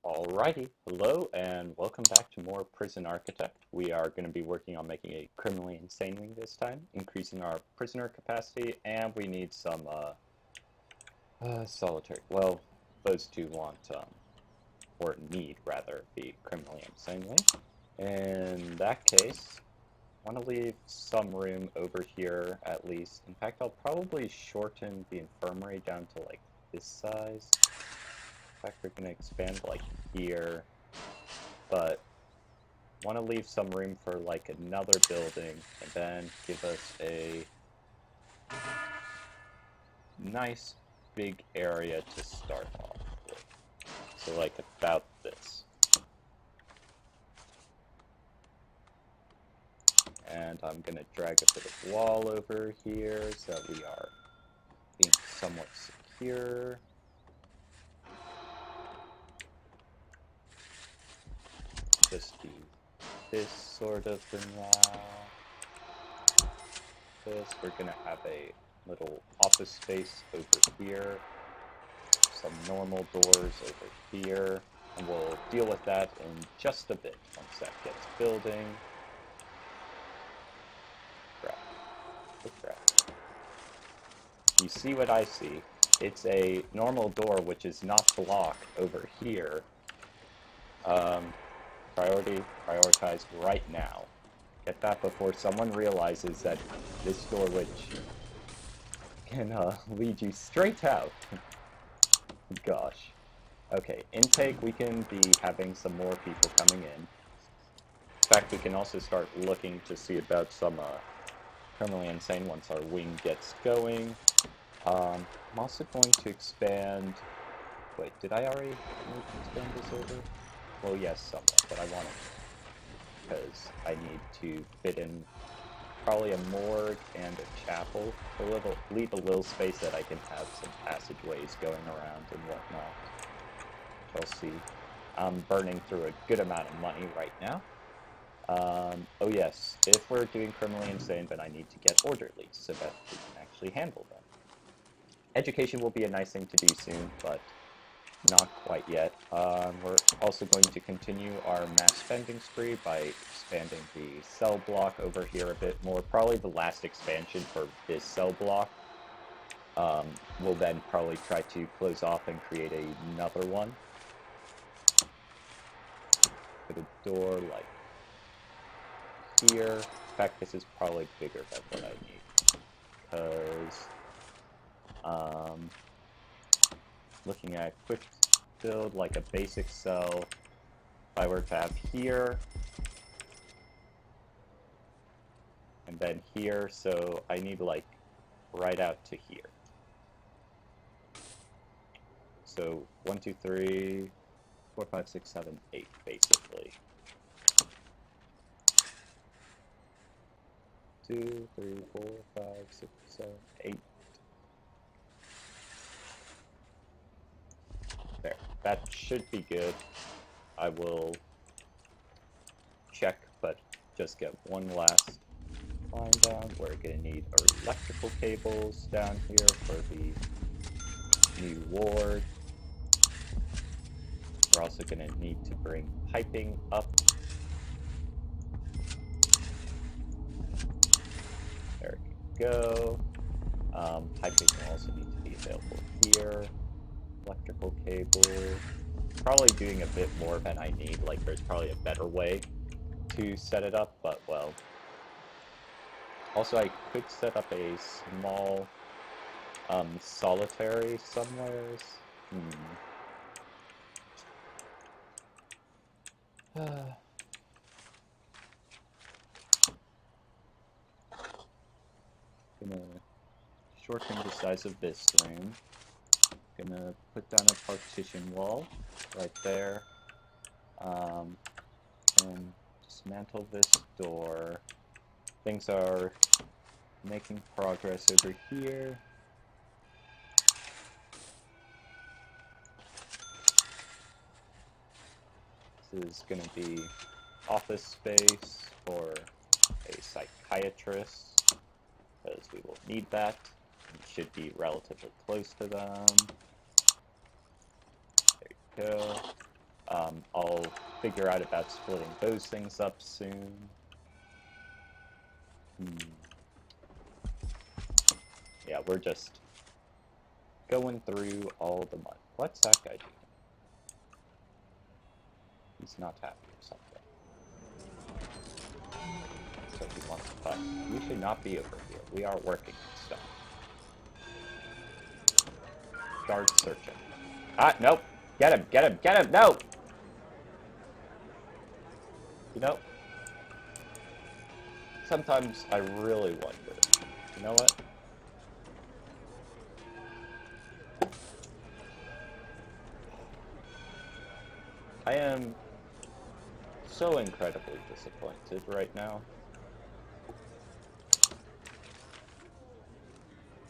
Alrighty, hello and welcome back to more Prison Architect. We are going to be working on making a criminally insane wing this time, increasing our prisoner capacity, and we need some solitary. Well, those two want, or need rather, the criminally insane wing. In that case, I want to leave some room over here at least. In fact, I'll probably shorten the infirmary down to like this size. In fact, we're going to expand like here, but want to leave some room for like another building and then give us a nice big area to start off with. So like about this. And I'm going to drag a bit of wall over here so that we are being somewhat secure. Just do this sort of thing now. We're gonna have a little office space over here, some normal doors over here, and we'll deal with that in just a bit once that gets building. You see what I see? It's a normal door which is not blocked over here. Prioritize right now. Get that before someone realizes that this door which can lead you straight out. Gosh. Okay, intake, we can be having some more people coming in. In fact, we can also start looking to see about some criminally insane once our wing gets going. I'm also going to expand... Wait, did I already expand this over? Well, yes, somewhat, but I want it because I need to fit in probably a morgue and a chapel to leave a little space that I can have some passageways going around and whatnot. Which I'll see. I'm burning through a good amount of money right now. Oh yes, if we're doing criminally insane, then I need to get orderlies so that we can actually handle them. Education will be a nice thing to do soon, but not quite yet. We're also going to continue our mass spending spree by expanding the cell block over here a bit more. Probably the last expansion for this cell block. We'll then probably try to close off and create another one. Put a door like here. In fact, this is probably bigger than what I need. Because looking at quick build like a basic cell, if I were to have here and then here, so I need like right out to here. So 1, 2, 3, 4, 5, 6, 7, 8 basically. 2, 3, 4, 5, 6, 7, 8. There, that should be good. I will check, but just get one last line down. We're going to need our electrical cables down here for the new ward. We're also going to need to bring piping up. There we go. Piping will also need to be available here. Electrical cable. Probably doing a bit more than I need. Like, there's probably a better way to set it up, but well. Also, I could set up a small solitary somewheres. Gonna shorten the size of this room. Gonna put down a partition wall right there. And dismantle this door. Things are making progress over here. This is going to be office space for a psychiatrist, because we will need that. It should be relatively close to them. There you go. I'll figure out about splitting those things up soon. Yeah, we're just going through all the mud. What's that guy doing? He's not happy or something. So he wants to fight. We should not be over here. We are working and stuff. Start searching. Ah, nope. Get him, get him, get him, no! You know, sometimes I really wonder, you know what? I am so incredibly disappointed right now.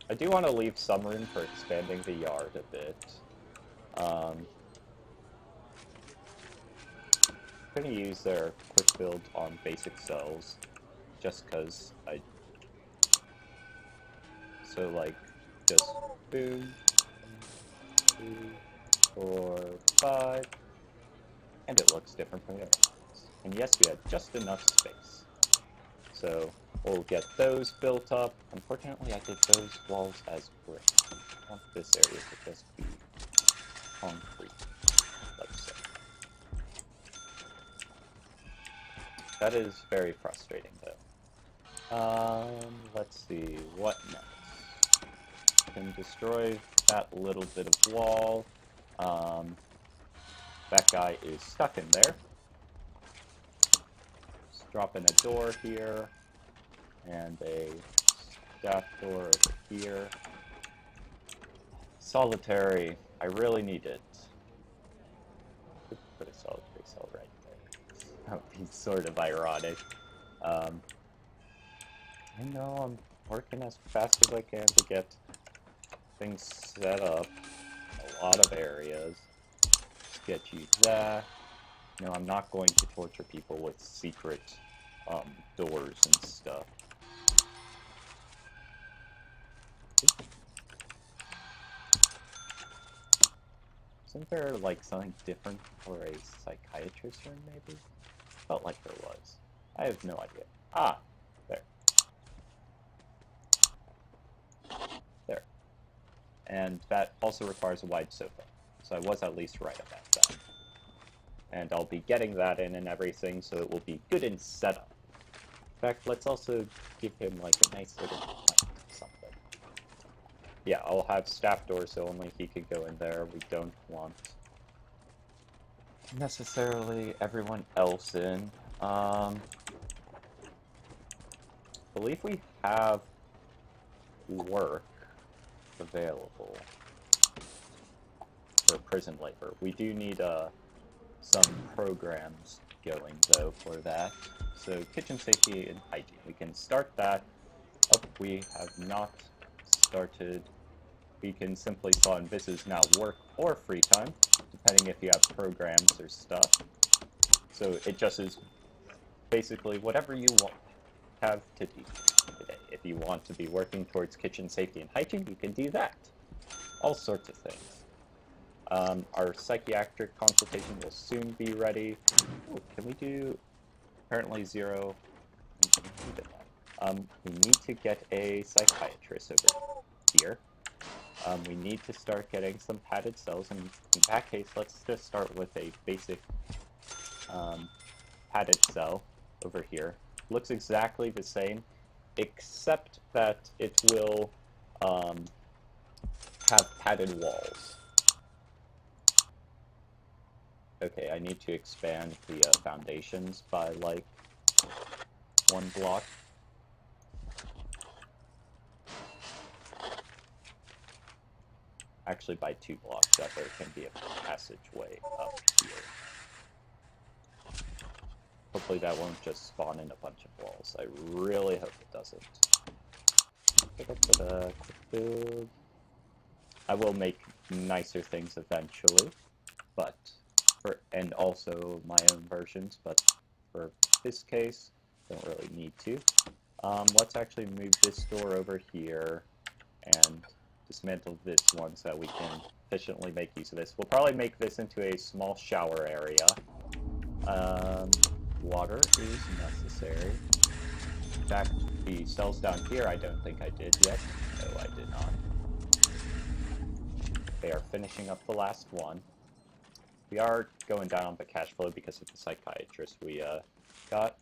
I do want to leave some room for expanding the yard a bit. I'm going to use their quick build on basic cells, just because I... So, like, just boom, 2, 4, 5, and it looks different from the other ones. And yes, we have just enough space. So, we'll get those built up. Unfortunately, I did those walls as brick. I want this area to just be concrete, let's say. That is very frustrating, though. Let's see, what next? Can destroy that little bit of wall. That guy is stuck in there. Just drop in a door here, and a staff door over here. Solitary, I really need it. Could put a solitary cell right there. That would be sort of ironic. I know I'm working as fast as I can to get things set up. A lot of areas. Let's get you that. No, I'm not going to torture people with secret doors and stuff. Isn't there like something different for a psychiatrist room maybe? Felt like there was. I have no idea. Ah, there. There. And that also requires a wide sofa. So I was at least right about that. And I'll be getting that in and everything, so it will be good and set up. In fact, let's also give him like a nice little plank or something. Yeah, I'll have staff doors so only he could go in there. We don't want necessarily everyone else in. I believe we have work available for prison labor. We do need some programs going though for that. So kitchen safety and hygiene. We can start that. Oh, we have not started. We can simply spawn, and this is now work or free time, depending if you have programs or stuff. So it just is basically whatever you want have to do today. If you want to be working towards kitchen safety and hygiene, you can do that. All sorts of things. Our psychiatric consultation will soon be ready. Ooh, can we do apparently 0? We need to get a psychiatrist over here. We need to start getting some padded cells, and in that case, let's just start with a basic padded cell over here. Looks exactly the same, except that it will have padded walls. Okay, I need to expand the foundations by like 1 block. Actually by 2 blocks, that there can be a passageway up here. Hopefully that won't just spawn in a bunch of walls. I really hope it doesn't. Quick build. I will make nicer things eventually, but and also my own versions, but for this case, don't really need to. Let's actually move this door over here and dismantle this one so that we can efficiently make use of this. We'll probably make this into a small shower area. Water is necessary. In fact, the cells down here I don't think I did yet. No, I did not. They are finishing up the last one. We are going down on the cash flow because of the psychiatrist we got.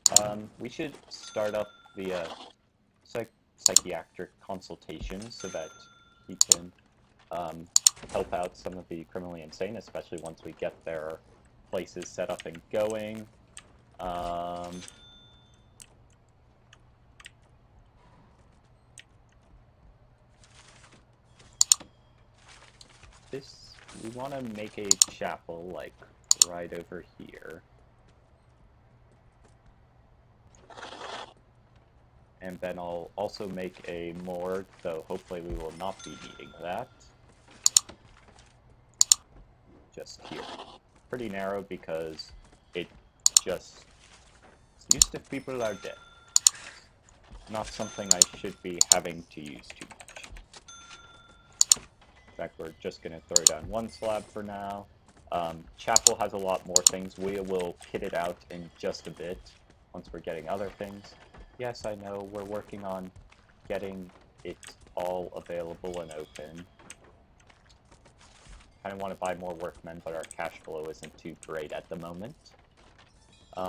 We should start up the psychiatric consultation so that he can help out some of the criminally insane, especially once we get their places set up and going. We want to make a chapel, like, right over here. And then I'll also make a morgue, though hopefully we will not be needing that. Just here. Pretty narrow because it just is used if people are dead. Not something I should be having to use too much. In fact, we're just going to throw down one slab for now. Chapel has a lot more things. We will kit it out in just a bit once we're getting other things. Yes, I know, we're working on getting it all available and open. Kind of want to buy more workmen, but our cash flow isn't too great at the moment.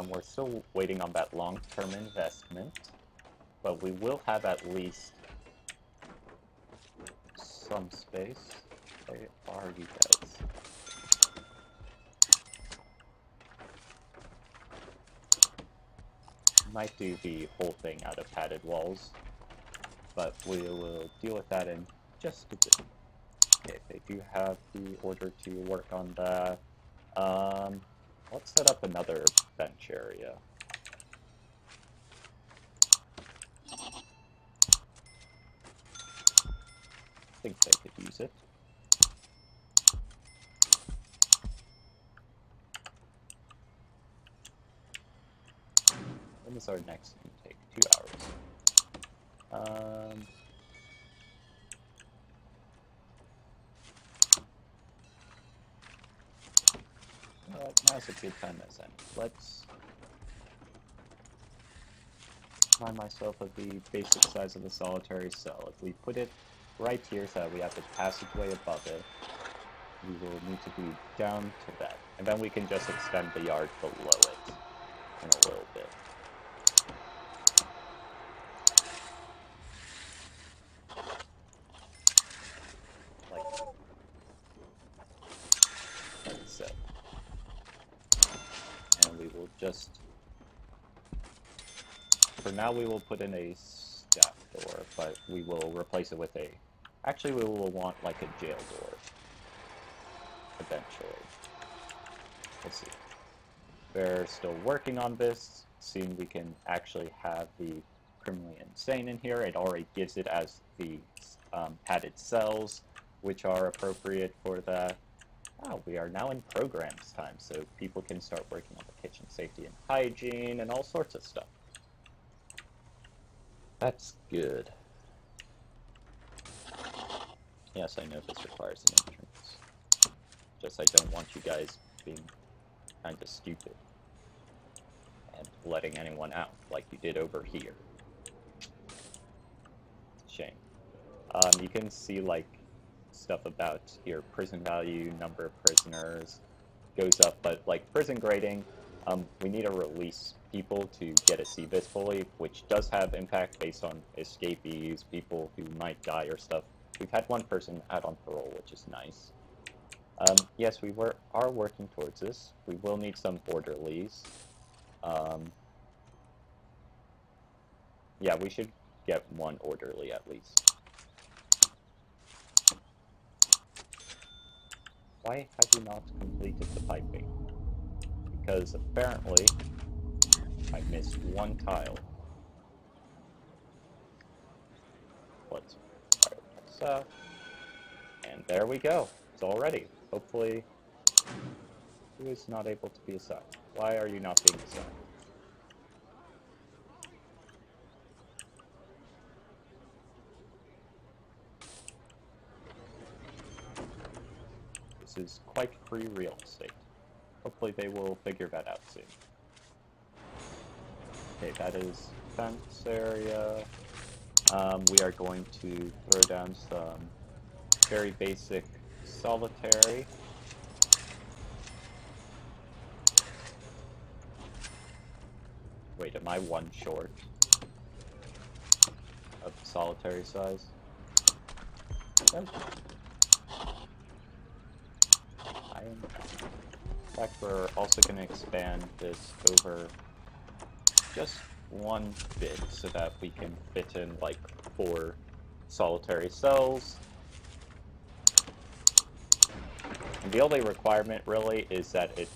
We're still waiting on that long-term investment, but we will have at least some space. Where are you guys? Might do the whole thing out of padded walls, but we will deal with that in just a bit. Okay, they do have the order to work on that. Let's set up another bench area. I think they could use it. When is our next intake? 2 hours. Now's a good time as any. Let's remind myself of the basic size of the solitary cell. If we put it right here so that we have the passageway above it, we will need to be down to that. And then we can just extend the yard below it in a little bit. Like so. And we will just... For now we will put in a staff door, but we will replace it with a... Actually, we will want like a jail door. Eventually. We'll see. They're still working on this. Soon we can actually have the criminally insane in here. It already gives it as the padded cells, which are appropriate for that. Oh, we are now in programs time, so people can start working on the kitchen safety and hygiene and all sorts of stuff. That's good. Yes, I know this requires an entrance. Just I don't want you guys being kind of stupid and letting anyone out like you did over here. Shame. You can see like stuff about your prison value, number of prisoners goes up, but like prison grading, we need to release people to get a CBIS fully, which does have impact based on escapees, people who might die or stuff. We've had one person out on parole, which is nice. Yes, we are working towards this. We will need some orderlies. Yeah, we should get one orderly at least. Why have you not completed the piping? Because apparently I missed one tile. Let's prioritize that. And there we go. It's all ready. Hopefully, who is not able to be assigned? Why are you not being assigned? This is quite free real estate. Hopefully they will figure that out soon. Okay, that is fence area. We are going to throw down some very basic solitary. Wait, am I one short of the solitary size? Nope. In fact, we're also going to expand this over just one bit so that we can fit in like 4 solitary cells. And the only requirement really is that it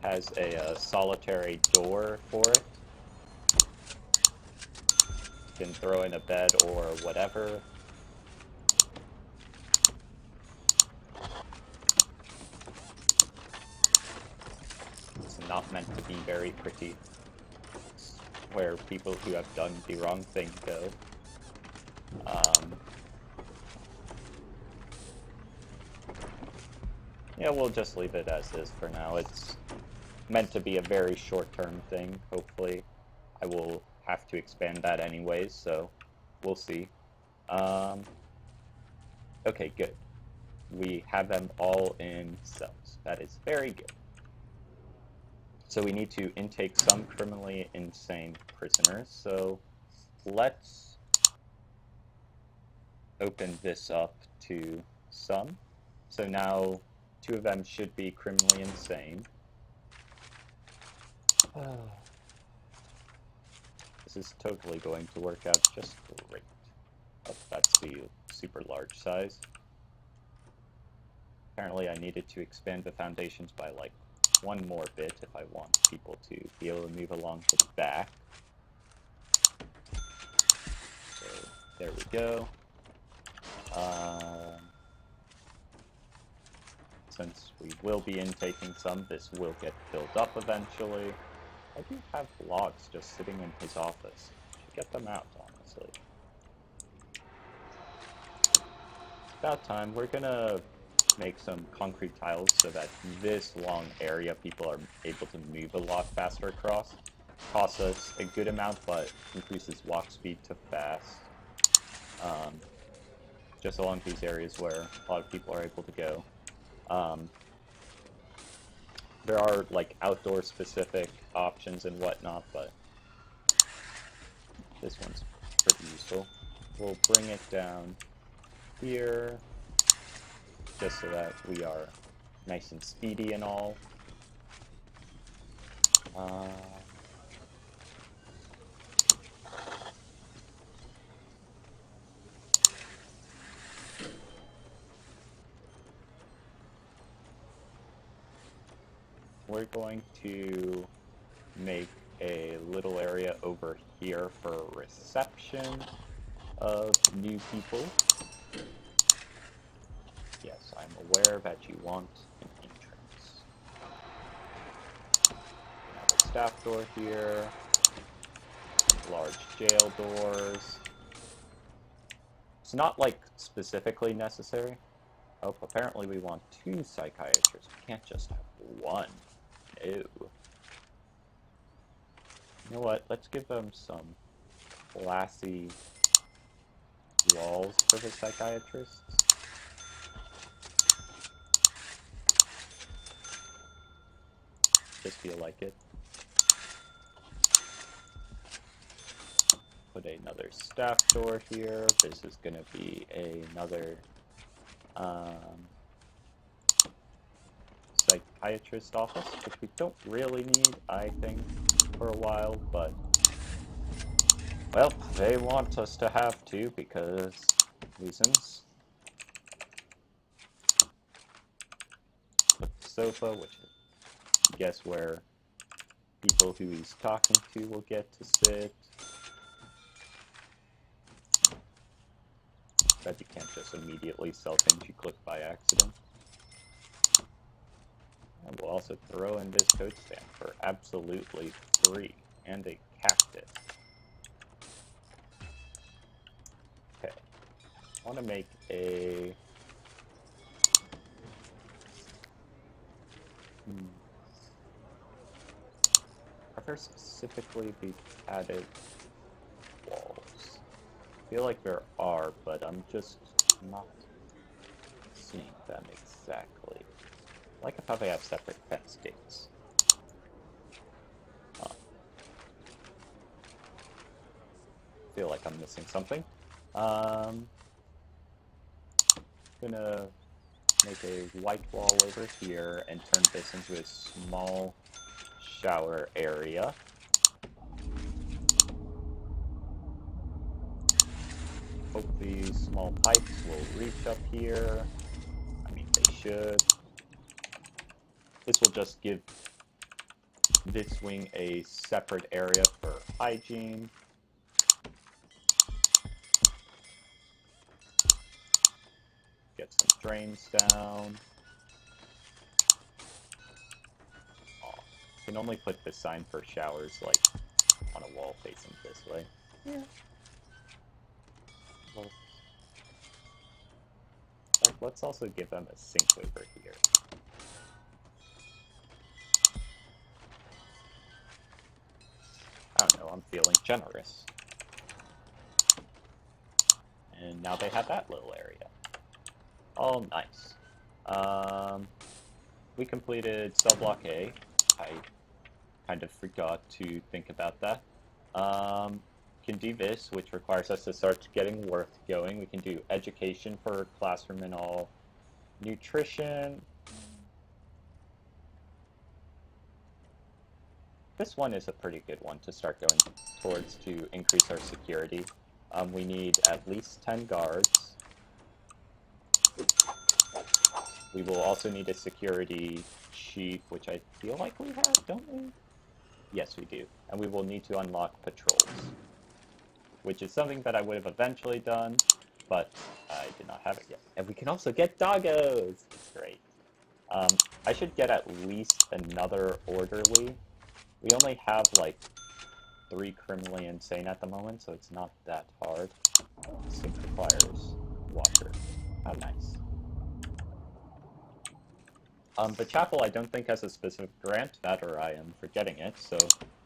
has a solitary door for it. You can throw in a bed or whatever. It's not meant to be very pretty. It's where people who have done the wrong thing go. Yeah, we'll just leave it as is for now. It's meant to be a very short-term thing. Hopefully, I will have to expand that anyways, so we'll see. Okay, good. We have them all in cells. That is very good. So we need to intake some criminally insane prisoners. So let's open this up to some. So now 2 of them should be criminally insane. This is totally going to work out just great. Oh, that's the super large size. Apparently I needed to expand the foundations by like 1 more bit if I want people to be able to move along the back. So there we go. Since we will be intaking some, this will get filled up eventually. I do have logs just sitting in his office. Should get them out, honestly. It's about time. We're gonna make some concrete tiles so that this long area people are able to move a lot faster across. Costs us a good amount, but increases walk speed to fast. Just along these areas where a lot of people are able to go. There are like outdoor specific options and whatnot, but this one's pretty useful. We'll bring it down here just so that we are nice and speedy and all. We're going to make a little area over here for reception of new people. Yes, I'm aware that you want an entrance. Another staff door here. Large jail doors. It's not like specifically necessary. Oh, apparently we want 2 psychiatrists. We can't just have 1. No. You know what? Let's give them some classy walls for the psychiatrists. Just feel like it. Put another staff door here. This is going to be another psychiatrist office, which we don't really need, I think, for a while, but well, they want us to have to because reasons. Put the sofa, which I guess where people who he's talking to will get to sit. But you can't just immediately sell things you click by accident. And we'll also throw in this coat stand for absolutely free, and a cactus. Okay, I want to make a... Would there specifically be padded walls? I feel like there are, but I'm just not seeing them exactly. I like how they have separate fence gates. Feel like I'm missing something. Gonna make a white wall over here and turn this into a small shower area. Hope these small pipes will reach up here. I mean, they should. This will just give this wing a separate area for hygiene. Get some drains down. Oh, can only put this sign for showers, like, on a wall facing this way. Yeah. Well, let's also give them a sink over here. I don't know, I'm feeling generous. And now they have that little area. Oh, nice. We completed cell block A. I kind of forgot to think about that. Can do this, which requires us to start getting work going. We can do education for classroom and all. Nutrition. This one is a pretty good one to start going towards to increase our security. We need at least 10 guards. We will also need a security chief, which I feel like we have, don't we? Yes, we do. And we will need to unlock patrols, which is something that I would have eventually done, but I did not have it yet. And we can also get doggos! It's great. I should get at least another orderly. We only have, like, 3 criminally insane at the moment, so it's not that hard. Sink requires water. How nice. The chapel I don't think has a specific grant, that or I am forgetting it, so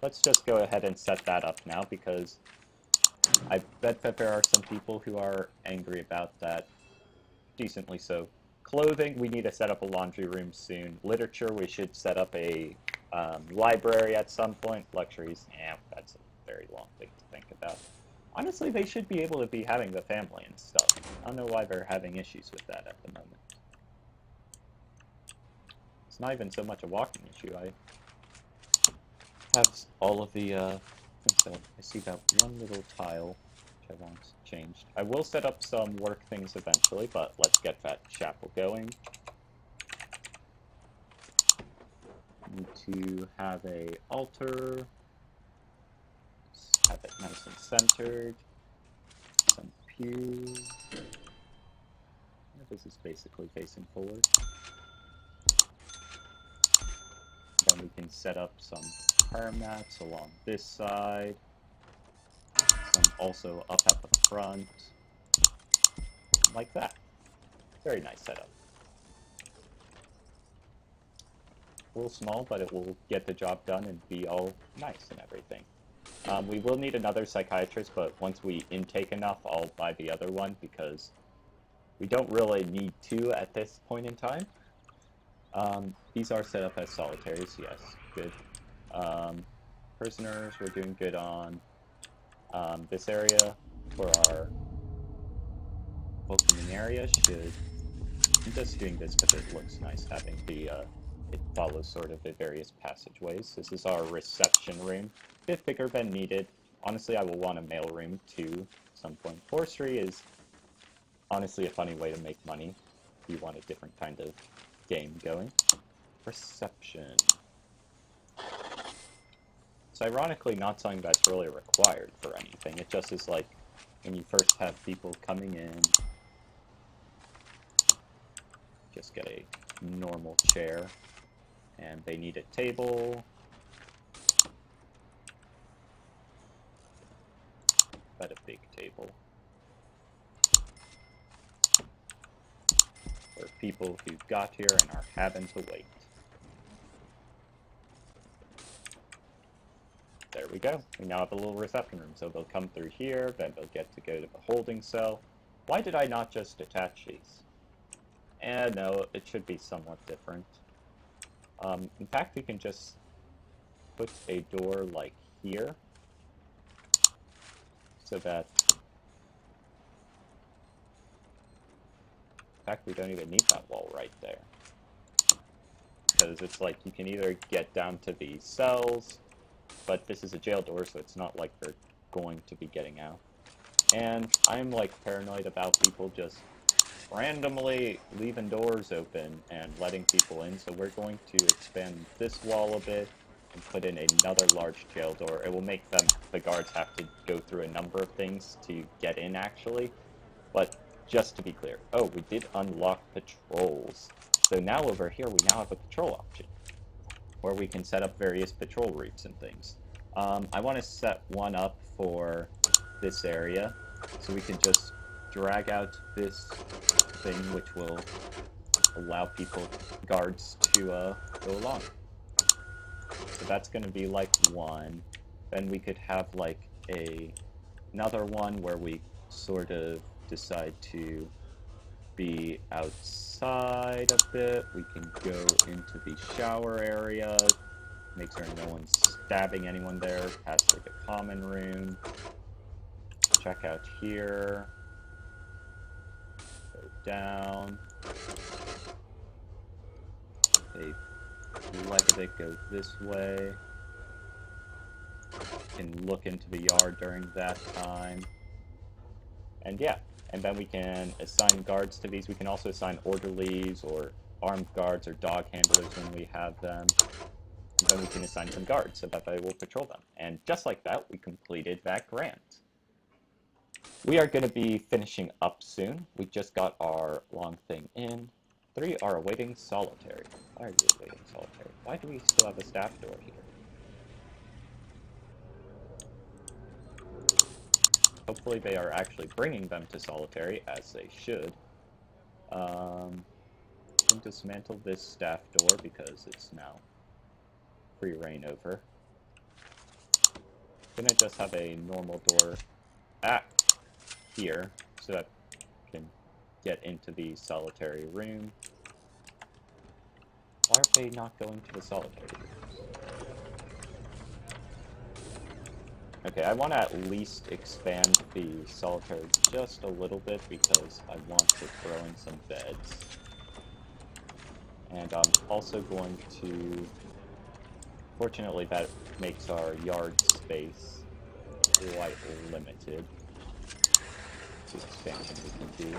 let's just go ahead and set that up now, because I bet that there are some people who are angry about that. Decently so. Clothing, we need to set up a laundry room soon. Literature, we should set up a library at some point. Luxuries, that's a very long thing to think about. Honestly, they should be able to be having the family and stuff. I don't know why they're having issues with that at the moment. It's not even so much a walking issue. I have all of the things that I see that one little tile which I want changed. I will set up some work things eventually, but let's get that chapel going. Need to have a altar. Have it nice and centered. Some pews. This is basically facing forward. Then we can set up some prayer mats along this side. Some also up at the front. Like that. Very nice setup. A little small, but it will get the job done and be all nice and everything. We will need another psychiatrist, but once we intake enough, I'll buy the other one, because we don't really need two at this point in time. These are set up as solitaries, yes, good. Prisoners, we're doing good on this area. For our welcoming area, I'm just doing this because it looks nice having the, it follows sort of the various passageways. This is our reception room. A bit bigger than needed. Honestly, I will want a mail room too at some point. Forestry is honestly a funny way to make money if you want a different kind of game going. Reception. It's ironically not something that's really required for anything. It just is like when you first have people coming in, just get a normal chair, and they need a table. But a big table. For people who got here and are having to wait. we go. We now have a little reception room. So they'll come through here, then they'll get to go to the holding cell. Why did I not just attach these? No, it should be somewhat different. In fact, we can just put a door like here, so that... In fact, we don't even need that wall right there. Because it's like you can either get down to the cells, but this is a jail door, so it's not like they're going to be getting out. And I'm like paranoid about people just randomly leaving doors open and letting people in, so we're going to expand this wall a bit and put in another large jail door. It will make the guards have to go through a number of things to get in, actually. But just to be clear, oh, we did unlock patrols. So now over here, we now have a patrol option, where we can set up various patrol routes and things. I want to set one up for this area, so we can just drag out this thing, which will allow guards to go along. So that's going to be like one. Then we could have like another one where we sort of decide to be outside a bit. We can go into the shower area, make sure no one's stabbing anyone there, past like a common room. Check out here. Go down. A leg of it goes this way. Can look into the yard during that time. And yeah, and then we can assign guards to these. We can also assign orderlies or armed guards or dog handlers when we have them. And then we can assign some guards so that they will patrol them. And just like that, we completed that grant. We are going to be finishing up soon. We just got our long thing in. 3 are awaiting solitary. Why are you awaiting solitary? Why do we still have a staff door here? Hopefully they are actually bringing them to solitary, as they should. Can dismantle this staff door because it's now free reign over. Gonna just have a normal door here, so that we can get into the solitary room. Why are they not going to the solitary rooms? Okay, I want to at least expand the solitary just a little bit because I want to throw in some beds. And I'm also going to... Fortunately, that makes our yard space quite limited. The expansion we can do.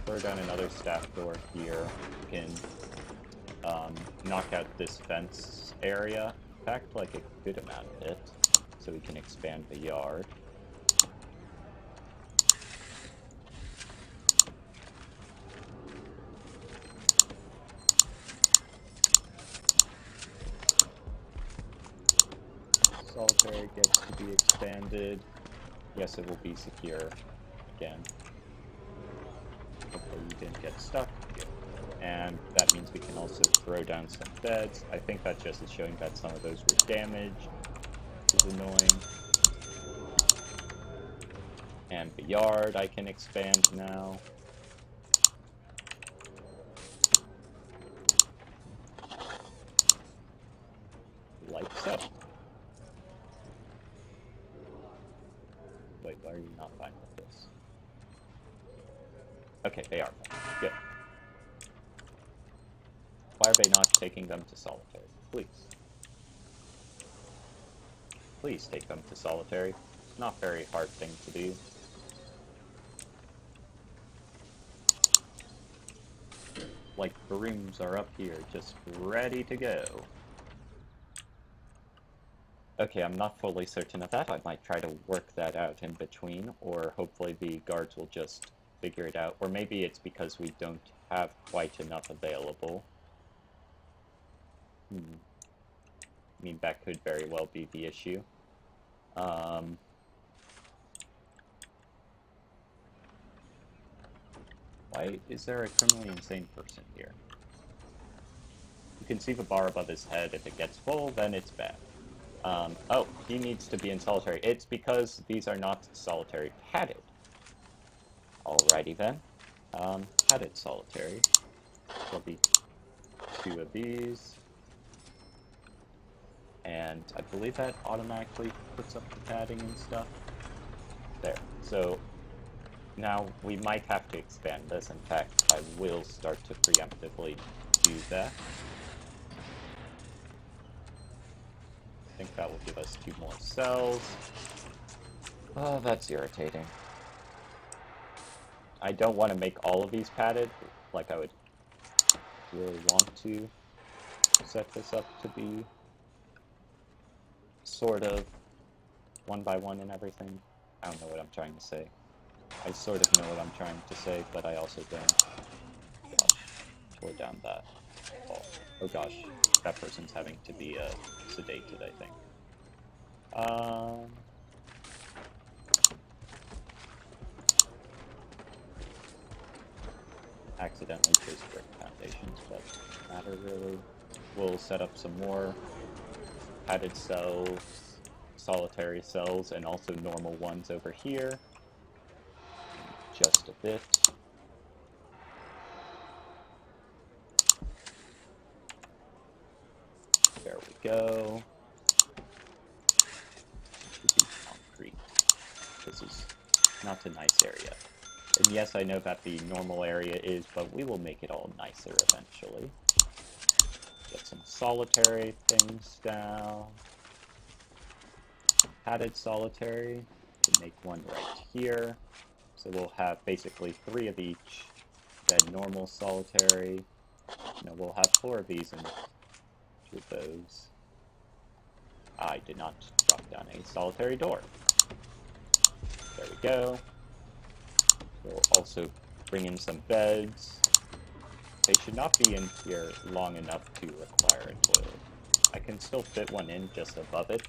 Throw down another staff door here. We can knock out this fence area. In fact, like a good amount of it. So we can expand the yard. Solitary gets to be expanded. Yes, it will be secure again. Hopefully you didn't get stuck. Good. And that means we can also throw down some beds. I think that just is showing that some of those were damaged, which is annoying. And the yard I can expand now. Like so. Wait, why are you not fine with this? Okay, they are fine. Good. Why are they not taking them to solitary? Please. Please take them to solitary. It's not a very hard thing to do. Like, the rooms are up here, just ready to go. Okay, I'm not fully certain of that. I might try to work that out in between, or hopefully the guards will just figure it out. Or maybe it's because we don't have quite enough available. I mean, that could very well be the issue. Why is there a criminally insane person here? You can see the bar above his head. If it gets full, then it's bad. Oh, he needs to be in solitary. It's because these are not solitary padded. Alrighty then. Padded solitary. There'll be 2 of these. And I believe that automatically puts up the padding and stuff. There. So now we might have to expand this. In fact, I will start to preemptively do that. I think that will give us 2 more cells. Oh, that's irritating. I don't want to make all of these padded, like I would really want to set this up to be sort of 1 by 1 and everything. I don't know what I'm trying to say. I sort of know what I'm trying to say, but I also don't. Gosh, tore down that wall. Oh gosh, that person's having to be sedated, I think. Accidentally chose brick foundations, but doesn't matter really. We'll set up some more padded cells, solitary cells, and also normal ones over here. Just a bit. There we go. Concrete. This is not a nice area. And yes, I know that the normal area is, but we will make it all nicer eventually. Get some solitary things down. Padded solitary. To make one right here. So we'll have basically 3 of each. Then normal solitary. No, we'll have 4 of these and 2 of those. I did not drop down a solitary door. There we go. We'll also bring in some beds. They should not be in here long enough to require a toilet. I can still fit one in just above it,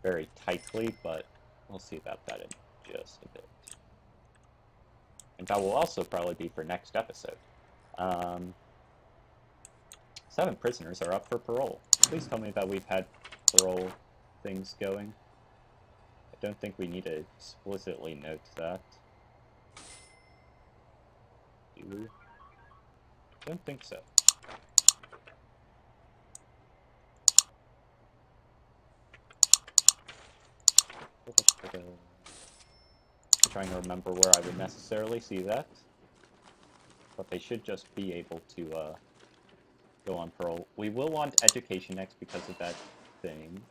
very tightly, but we'll see about that in just a bit. And that will also probably be for next episode. 7 prisoners are up for parole. Please tell me that we've had parole things going. I don't think we need to explicitly note that. Do we? I don't think so. Trying to remember where I would necessarily see that. But they should just be able to go on parole. We will want education next because of that thing.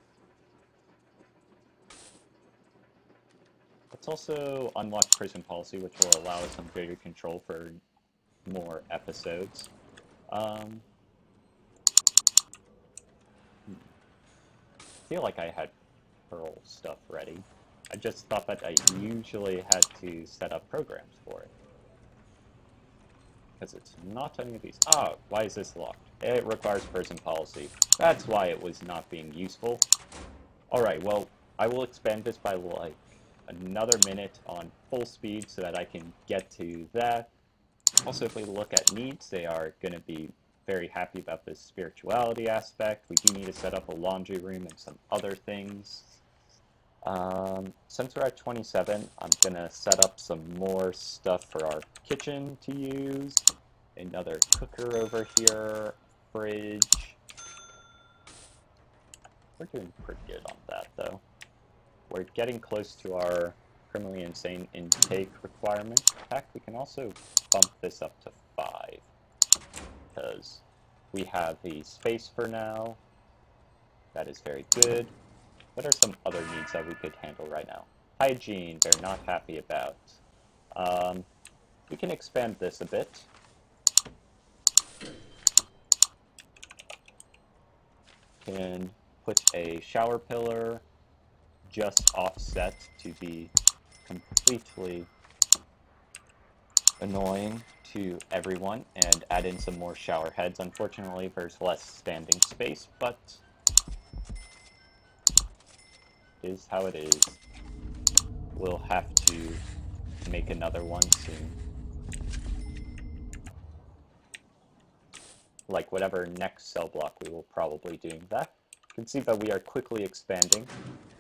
Let's also unlock prison policy, which will allow us some greater control for more episodes. I feel like I had parole stuff ready. I just thought that I usually had to set up programs for it. Because it's not any of these. Ah, why is this locked? It requires prison policy. That's why it was not being useful. Alright, well, I will expand this by like another minute on full speed so that I can get to that. Also, if we look at needs, they are going to be very happy about this spirituality aspect. We do need to set up a laundry room and some other things. Since we're at 27, I'm going to set up some more stuff for our kitchen to use. Another cooker over here, fridge. We're doing pretty good on that, though. We're getting close to our criminally insane intake requirement. In fact, we can also bump this up to 5. Because we have the space for now. That is very good. What are some other needs that we could handle right now? Hygiene, they're not happy about. We can expand this a bit. Can put a shower pillar just offset to be completely annoying to everyone and add in some more shower heads. Unfortunately, there's less standing space, but it is how it is. We'll have to make another one soon. Like whatever next cell block, we will probably do that. can see that we are quickly expanding.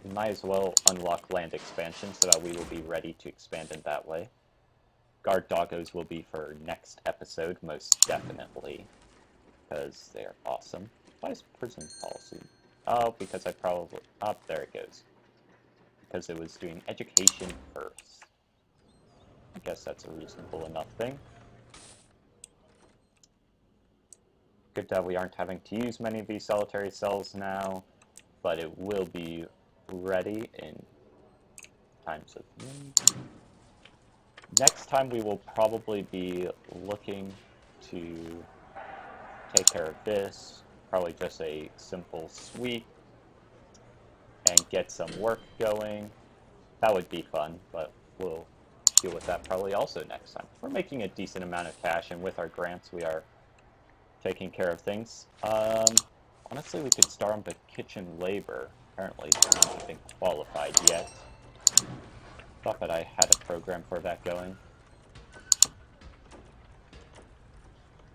We might as well unlock land expansion so that we will be ready to expand in that way. Guard doggos will be for next episode, most definitely, because they are awesome. Why is prison policy? Oh, because I probably... Oh, there it goes. Because it was doing education first. I guess that's a reasonable enough thing. Good that we aren't having to use many of these solitary cells now, but it will be ready in times of need. Next time we will probably be looking to take care of this, probably just a simple sweep, and get some work going. That would be fun, but we'll deal with that probably also next time. We're making a decent amount of cash, and with our grants we are taking care of things. Honestly, we could start on the kitchen labor. Apparently, they haven't been qualified yet. Thought that I had a program for that going.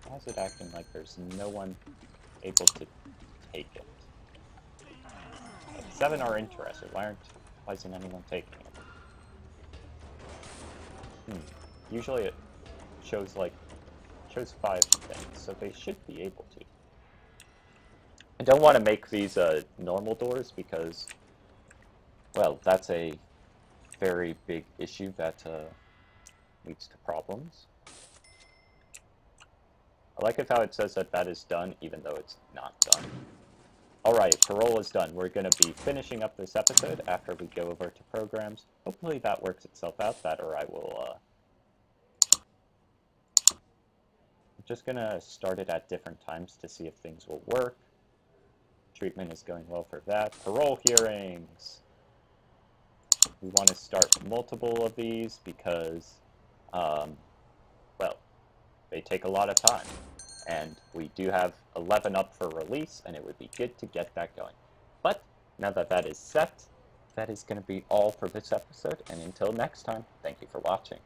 Why is it acting like there's no one able to take it? Like 7 are interested. Why isn't anyone taking it? Usually it shows 5 things, so they should be able to. I don't want to make these normal doors because, well, that's a very big issue that leads to problems. I like it how it says that is done, even though it's not done. Alright, parole is done. We're going to be finishing up this episode after we go over to programs. Hopefully that works itself out, that or I will... I'm just going to start it at different times to see if things will work. Treatment is going well for that. Parole hearings! We want to start multiple of these because, well, they take a lot of time. And we do have 11 up for release, and it would be good to get that going. But, now that that is set, that is going to be all for this episode, and until next time, thank you for watching.